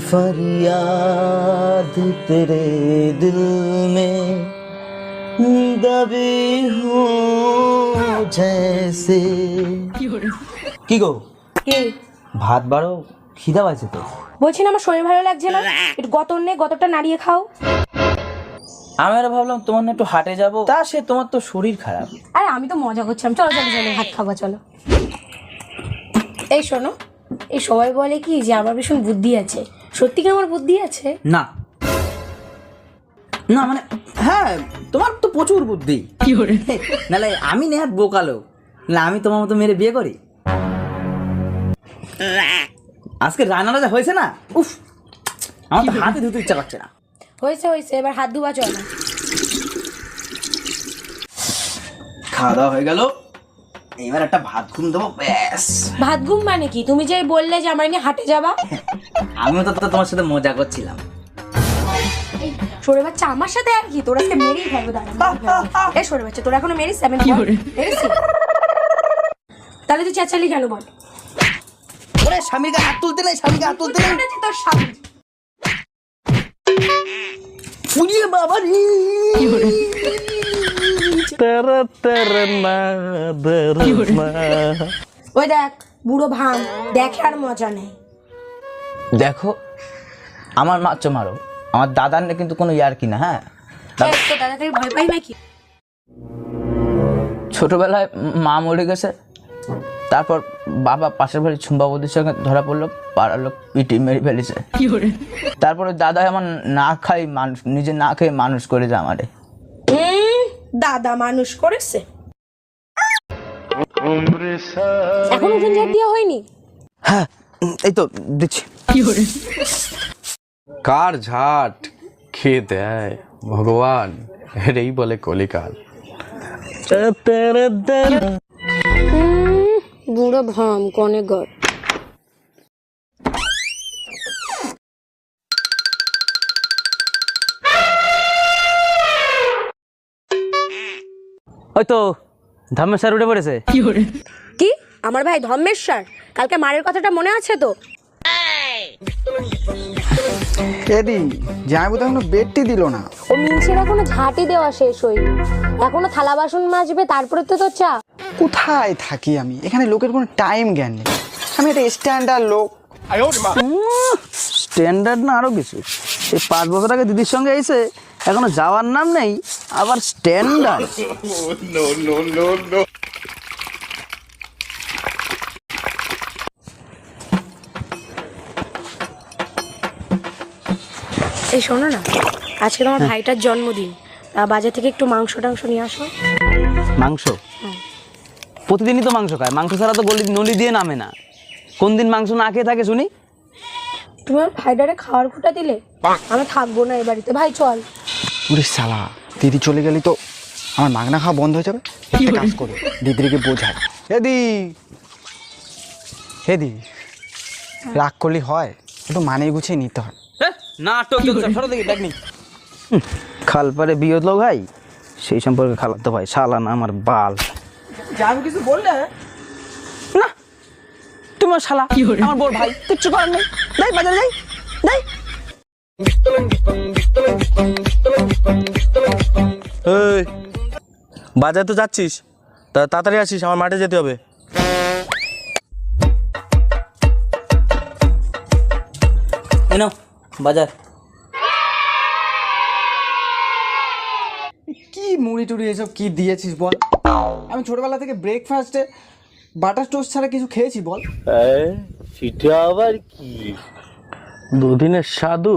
फरियाद तेरे दिल में दबी हो जैसे কি গো কে ভাত বাড়ো খিদা পাইছে তো বলছি না আমার শরীর ভালো লাগছে না একটু গতর নে গতরটা নাড়িয়ে খাও আমি আর ভাবলাম তোমার না একটু হাটে যাব তা সে তোমার তো শরীর খারাপ আরে আমি তো মজা করছিলাম চলো চলো চলো ভাত খাবো চলো এই শোনো এই সবাই বলে কি যে আমার ভীষণ বুদ্ধি আছে সত্যি কি আমার বুদ্ধি আছে না না মানে হ্যাঁ তোমার তো প্রচুর বুদ্ধি কি করে নালে আমি নেহাত বোকালো না আমি তোমার মতো মেরে বিয়ে করি আজকে রান্নাটা যা হয়েছে না উফ আমার তো হাতে ধুতে ইচ্ছা করছে না হয়েছে হয়েছে এবার হাত ধোয়া চল না খাওয়া দাওয়া হয়ে গেল এবার একটা ভাত ঘুম দেবো ব্যাস ভাত ঘুম মানে কি তুমি যে বললে যে আমার নিয়ে হাটে যাবা আমিও তো তোমার সাথে মজা করছিলাম সরে বাচ্চা আমার সাথে আর কি তোর আজকে মেরেই খাবো দাঁড়া এই সরে বাচ্চা তোর এখনো মেরিস 7 তাহলে তুই চেঁচালি কেন বল ওরে স্বামীকে হাত তুলতে নেই স্বামীকে হাত তুলতে নেই তোর স্বামী পুড়িয়ে বাবা রে তেরা তেরা না ওই দেখ বুড়ো ভান দেখে আর মজা নেই দেখো আমার মাছ মারো আমার দাদার না কিন্তু কোনো ইয়ার কি না হ্যাঁ তো দাদা থেকে ভয় পাই নাকি ছোটবেলায় মা মরে গেছে তারপর বাবা পাশের বাড়ির ছুম্বাবুদির সঙ্গে ধরা পড়লো পাড়ার লোক পিটি মেরে ফেলেছে তারপরে দাদা আমার না খাই মানুষ নিজে না খেয়ে মানুষ করেছে আমারে দাদা মানুষ করেছে এখন উঠোন ঝাড় দেওয়া হয়নি হ্যাঁ এই তো দিচ্ছি কার ঝাট খেয়ে দেয় ভগবান এরই বলে কলিকাল বুড়ো ভাম কনে গর ওই তো ধর্মেশ্বর উঠে পড়েছে কি আমার ভাই ধর্মেশ্বর কালকে মারের কথাটা মনে আছে তো এদি জামাইবু তো এখনো বেডটি দিল না ও মিনসের এখনো ঝাঁটি দেওয়া শেষ হয়নি এখনো থালা বাসন মাজবে তারপরে তো তোর চা কোথায় থাকি আমি এখানে লোকের কোনো টাইম জ্ঞান নেই আমি একটা স্ট্যান্ডার্ড লোক স্ট্যান্ডার্ড না আরো কিছু এই 5 বছর আগে দিদির সঙ্গে এসে এখনো যাওয়ার নাম নেই আবার স্ট্যান্ডার্ড এই শোনো না আজকে তোমার ভাইটার জন্মদিন বাজার থেকে একটু মাংস টাংস নিয়ে আসো মাংস প্রতিদিনই তো মাংস খায় মাংস ছাড়া তো গলি নলি দিয়ে নামে না কোন দিন মাংস না খেয়ে থাকে শুনি তোমার ভাইটারে খাওয়ার খোটা দিলে আমি থাকবো না এই বাড়িতে ভাই চল ওরে শালা দিদি চলে গেলি তো আমার মাগনা খাওয়া বন্ধ হয়ে যাবে একটা কাজ করো দিদিকে বোঝায় এদি এদি রাগ করলে হয় একটু মানিয়ে গুছিয়ে নিতে হয় নাটক দেখি দেখ নি খালপারে বিয়ে হলো ভাই সেই সম্পর্কে খালাতো ভাই শালা না আমার বাল যাবো কিছু বললে না তোমার শালা আমার বড় ভাই কিচ্ছু করার নেই যাই বাজারে যাই যাই এই বাজারে তো যাচ্ছিস তা তাড়াতাড়ি আসিস আমার মাঠে যেতে হবে এনো বাজার কি মুড়ি টুড়ি এসব কি দিয়েছিস বল আমি ছোটবেলা থেকে ব্রেকফাস্টে বাটার টোস্ট ছাড়া কিছু খেয়েছি বল সেটা আবার কি দুদিনের সাধু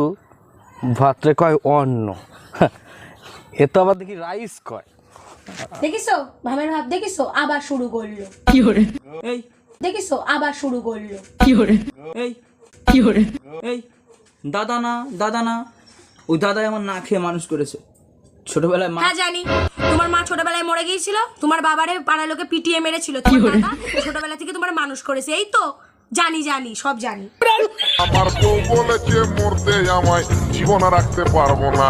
ভাত্রে কয় অন্ন এ তো আবার দেখি রাইস কয় দেখিছো ভামের ভাব দেখিছো আবার শুরু করলো এই দেখিছো আবার শুরু করলো এই এই দাদা না ওই দাদাই আমার না খেয়ে মানুষ করেছে ছোটবেলায় মা হ্যাঁ জানি তোমার মা ছোটবেলায় মরে গিয়েছিল তোমার বাবারে পাড়ার লোকে পিটিয়ে মেরেছিল তোমার দাদা ছোটবেলা থেকে তোমার মানুষ করেছে এই তো জানি সব জানি আমার বউ বলেছে মরতে আমায় জীবন রাখতে পারবো না